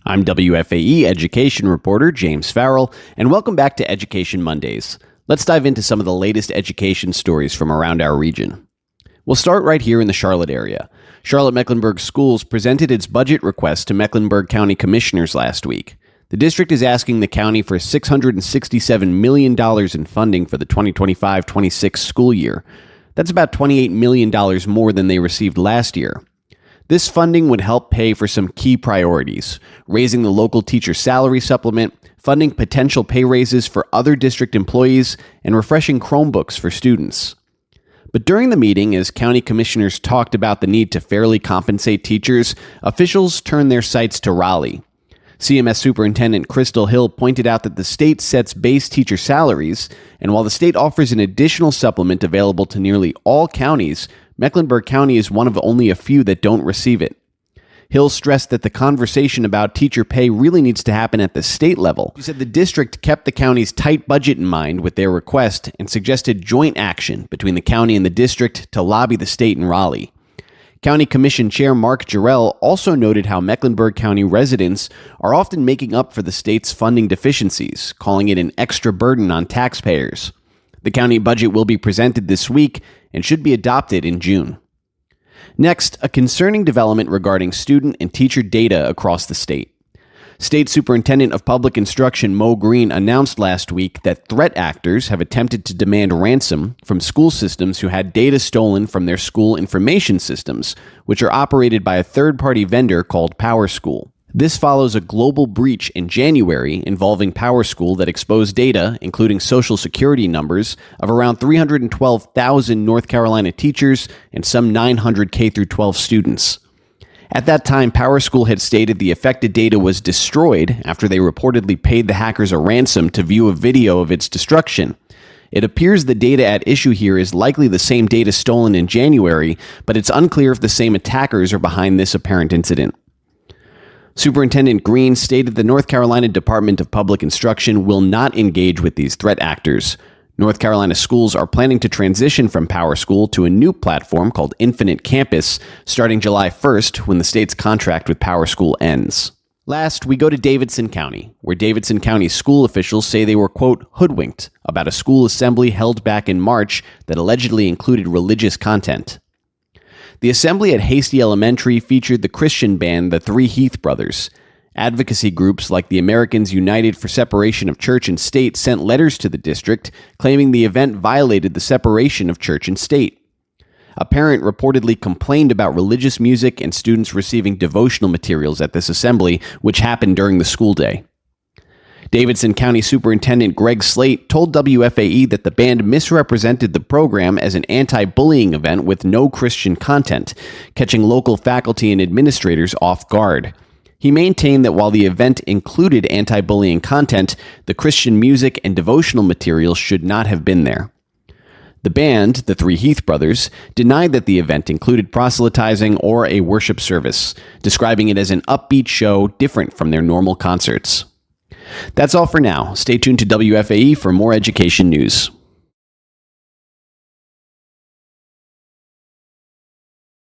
I'm WFAE education reporter James Farrell, and welcome back to Education Mondays. Let's dive into some of the latest education stories from around our region. We'll start right here in the Charlotte area. Charlotte-Mecklenburg Schools presented its budget request to Mecklenburg County commissioners last week. The district is asking the county for $667 million in funding for the 2025-26 school year. That's about $28 million more than they received last year. This funding would help pay for some key priorities: raising the local teacher salary supplement, funding potential pay raises for other district employees, and refreshing Chromebooks for students. But during the meeting, as county commissioners talked about the need to fairly compensate teachers, officials turned their sights to Raleigh. CMS Superintendent Crystal Hill pointed out that the state sets base teacher salaries, and while the state offers an additional supplement available to nearly all counties, Mecklenburg County is one of only a few that don't receive it. Hill stressed that the conversation about teacher pay really needs to happen at the state level. She said the district kept the county's tight budget in mind with their request and suggested joint action between the county and the district to lobby the state in Raleigh. County Commission Chair Mark Jarrell also noted how Mecklenburg County residents are often making up for the state's funding deficiencies, calling it an extra burden on taxpayers. The county budget will be presented this week and should be adopted in June. Next, a concerning development regarding student and teacher data across the state. State Superintendent of Public Instruction Mo Green announced last week that threat actors have attempted to demand ransom from school systems who had data stolen from their school information systems, which are operated by a third-party vendor called PowerSchool. This follows a global breach in January involving PowerSchool that exposed data, including social security numbers, of around 312,000 North Carolina teachers and some 900 K-12 students. At that time, PowerSchool had stated the affected data was destroyed after they reportedly paid the hackers a ransom to view a video of its destruction. It appears the data at issue here is likely the same data stolen in January, but it's unclear if the same attackers are behind this apparent incident. Superintendent Green stated the North Carolina Department of Public Instruction will not engage with these threat actors. North Carolina schools are planning to transition from PowerSchool to a new platform called Infinite Campus starting July 1st when the state's contract with PowerSchool ends. Last, we go to Davidson County, where Davidson County school officials say they were, quote, hoodwinked about a school assembly held back in March that allegedly included religious content. The assembly at Hasty Elementary featured the Christian band the Three Heath Brothers. Advocacy groups like the Americans United for Separation of Church and State sent letters to the district claiming the event violated the separation of church and state. A parent reportedly complained about religious music and students receiving devotional materials at this assembly, which happened during the school day. Davidson County Superintendent Greg Slate told WFAE that the band misrepresented the program as an anti-bullying event with no Christian content, catching local faculty and administrators off guard. He maintained that while the event included anti-bullying content, the Christian music and devotional materials should not have been there. The band, the Three Heath Brothers, denied that the event included proselytizing or a worship service, describing it as an upbeat show different from their normal concerts. That's all for now. Stay tuned to WFAE for more education news.